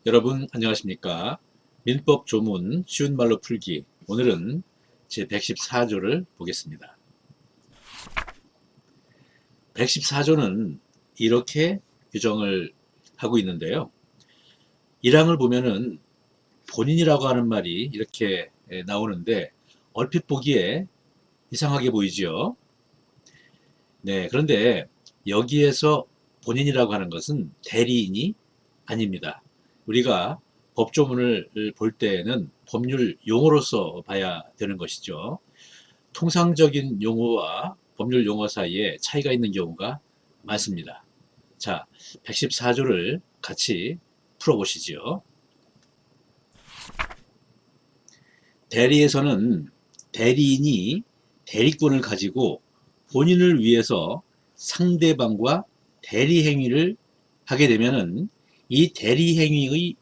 여러분 안녕하십니까? 민법 조문 쉬운 말로 풀기. 오늘은 제 114조를 보겠습니다. 114조는 이렇게 규정을 하고 있는데요. 1항을 보면은 본인이라고 하는 말이 이렇게 나오는데 얼핏 보기에 이상하게 보이죠. 네, 그런데 여기에서 본인이라고 하는 것은 대리인이 아닙니다. 우리가 법조문을 볼 때에는 법률 용어로서 봐야 되는 것이죠. 통상적인 용어와 법률 용어 사이에 차이가 있는 경우가 많습니다. 자, 114조를 같이 풀어보시죠. 대리에서는 대리인이 대리권을 가지고 본인을 위해서 상대방과 대리행위를 하게 되면은 이 대리행위의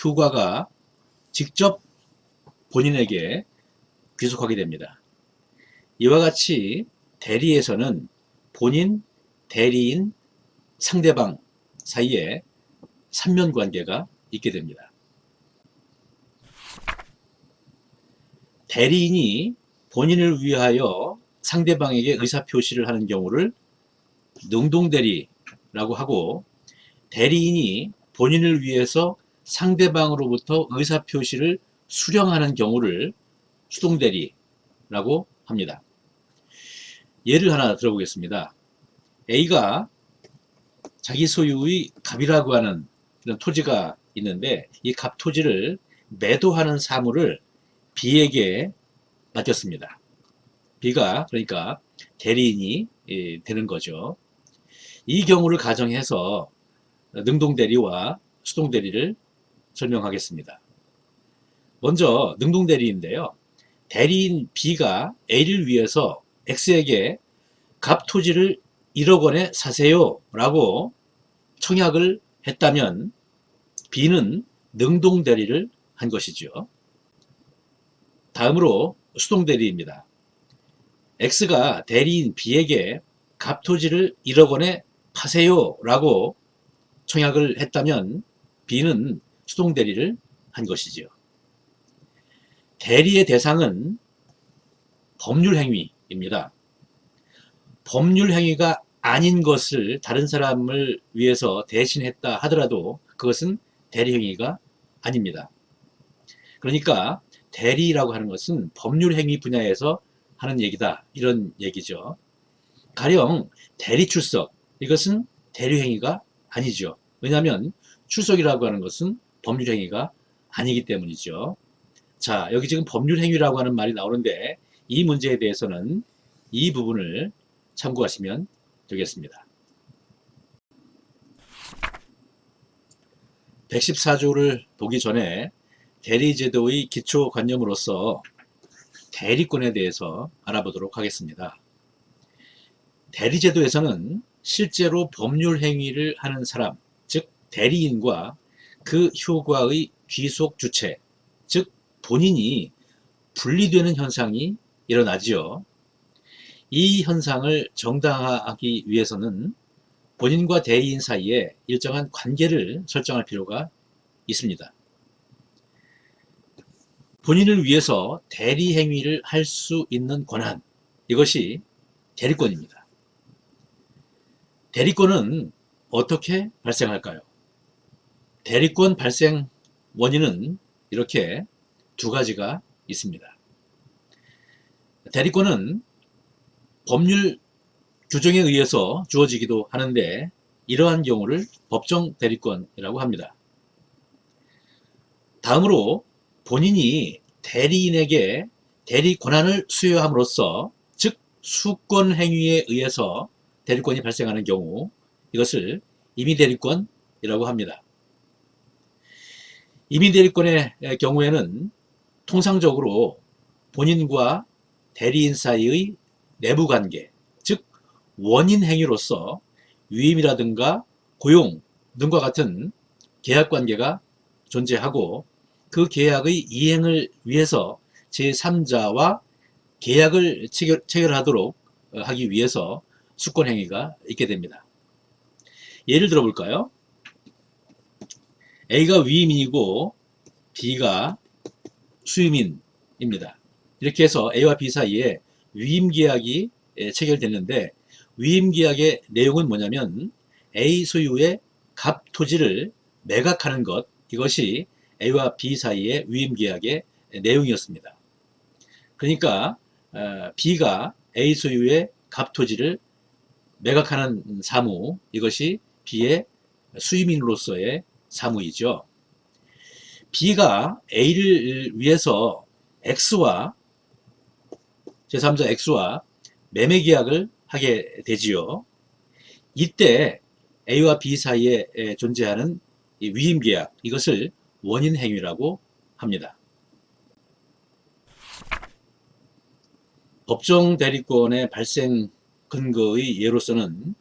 효과가 직접 본인에게 귀속하게 됩니다. 이와 같이 대리에서는 본인, 대리인, 상대방 사이에 삼면관계가 있게 됩니다. 대리인이 본인을 위하여 상대방에게 의사표시를 하는 경우를 능동대리라고 하고, 대리인이 본인을 위해서 상대방으로부터 의사표시를 수령하는 경우를 수동대리라고 합니다. 예를 하나 들어보겠습니다. A가 자기 소유의 갑이라고 하는 그런 토지가 있는데 이 갑 토지를 매도하는 사무를 B에게 맡겼습니다. B가 그러니까 대리인이 되는 거죠. 이 경우를 가정해서 능동대리와 수동대리를 설명하겠습니다. 먼저 능동대리인데요. 대리인 B가 A를 위해서 X에게 갑 토지를 1억 원에 사세요 라고 청약을 했다면 B는 능동대리를 한 것이죠. 다음으로 수동대리입니다. X가 대리인 B에게 갑 토지를 1억 원에 파세요 라고 청약을 했다면 B는 수동대리를 한 것이지요. 대리의 대상은 법률행위입니다. 법률행위가 아닌 것을 다른 사람을 위해서 대신했다 하더라도 그것은 대리행위가 아닙니다. 그러니까 대리라고 하는 것은 법률행위 분야에서 하는 얘기다, 이런 얘기죠. 가령 대리출석, 이것은 대리행위가 아니죠. 왜냐하면 출석이라고 하는 것은 법률행위가 아니기 때문이죠. 자, 여기 지금 법률행위라고 하는 말이 나오는데 이 문제에 대해서는 이 부분을 참고하시면 되겠습니다. 114조를 보기 전에 대리제도의 기초관념으로서 대리권에 대해서 알아보도록 하겠습니다. 대리제도에서는 실제로 법률행위를 하는 사람, 즉 대리인과 그 효과의 귀속 주체, 즉 본인이 분리되는 현상이 일어나지요. 이 현상을 정당화하기 위해서는 본인과 대리인 사이에 일정한 관계를 설정할 필요가 있습니다. 본인을 위해서 대리행위를 할 수 있는 권한, 이것이 대리권입니다. 대리권은 어떻게 발생할까요? 대리권 발생 원인은 이렇게 두 가지가 있습니다. 대리권은 법률 규정에 의해서 주어지기도 하는데 이러한 경우를 법정 대리권이라고 합니다. 다음으로 본인이 대리인에게 대리 권한을 수여함으로써, 즉 수권 행위에 의해서 대리권이 발생하는 경우, 이것을 임의대리권이라고 합니다. 임의대리권의 경우에는 통상적으로 본인과 대리인 사이의 내부관계, 즉 원인행위로서 위임이라든가 고용 등과 같은 계약관계가 존재하고, 그 계약의 이행을 위해서 제3자와 계약을 체결하도록 하기 위해서 수권행위가 있게 됩니다. 예를 들어 볼까요? A가 위임인이고 B가 수임인입니다. 이렇게 해서 A와 B 사이에 위임계약이 체결됐는데, 위임계약의 내용은 뭐냐면 A 소유의 갑 토지를 매각하는 것, 이것이 A와 B 사이의 위임계약의 내용이었습니다. 그러니까 B가 A 소유의 갑 토지를 매각하는 사무, 이것이 B의 수임인으로서의 사무이죠. B가 A를 위해서 X와 제3자 X와 매매 계약을 하게 되지요. 이때 A와 B 사이에 존재하는 이 위임 계약, 이것을 원인 행위라고 합니다. 법정 대리권의 발생 근거의 예로서는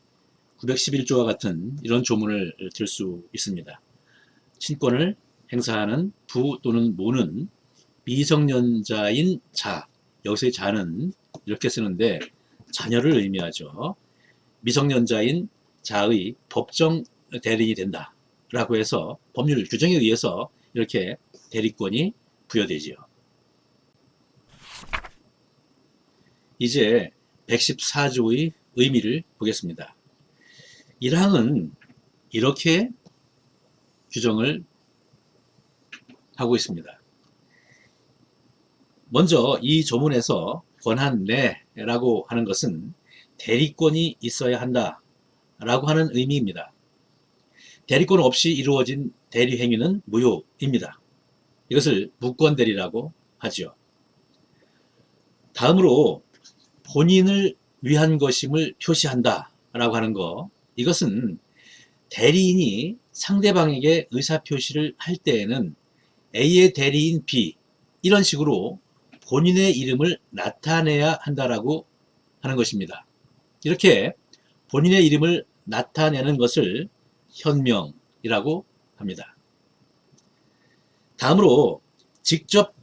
911조와 같은 이런 조문을 들 수 있습니다. 친권을 행사하는 부 또는 모는 미성년자인 자, 여기서의 자는 이렇게 쓰는데 자녀를 의미하죠. 미성년자인 자의 법정 대리인이 된다 라고 해서 법률 규정에 의해서 이렇게 대리권이 부여되지요. 이제 114조의 의미를 보겠습니다. 1항은 이렇게 규정을 하고 있습니다. 먼저 이 조문에서 권한 내라고 하는 것은 대리권이 있어야 한다 라고 하는 의미입니다. 대리권 없이 이루어진 대리행위는 무효입니다. 이것을 무권대리라고 하죠. 다음으로 본인을 위한 것임을 표시한다 라고 하는 거, 이것은 대리인이 상대방에게 의사표시를 할 때에는 A의 대리인 B, 이런 식으로 본인의 이름을 나타내야 한다라고 하는 것입니다. 이렇게 본인의 이름을 나타내는 것을 현명이라고 합니다. 다음으로 직접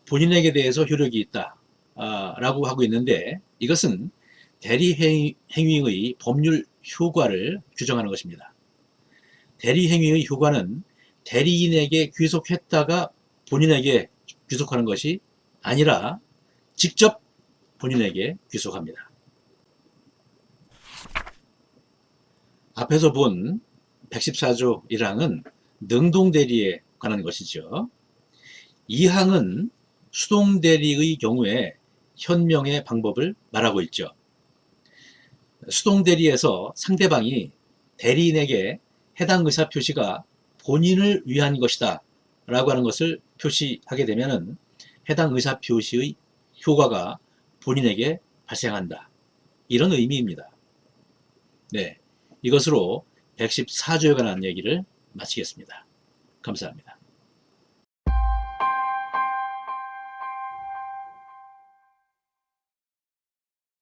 본인에게 대해서 효력이 있다 라고 하고 있는데, 이것은 대리행위의 법률 효과를 규정하는 것입니다. 대리행위의 효과는 대리인에게 귀속했다가 본인에게 귀속하는 것이 아니라 직접 본인에게 귀속합니다. 앞에서 본 114조 1항은 능동대리에 관한 것이죠. 2항은 수동대리의 경우에 현명의 방법을 말하고 있죠. 수동대리에서 상대방이 대리인에게 해당 의사표시가 본인을 위한 것이다 라고 하는 것을 표시하게 되면 해당 의사표시의 효과가 본인에게 발생한다, 이런 의미입니다. 네, 이것으로 114조에 관한 얘기를 마치겠습니다. 감사합니다.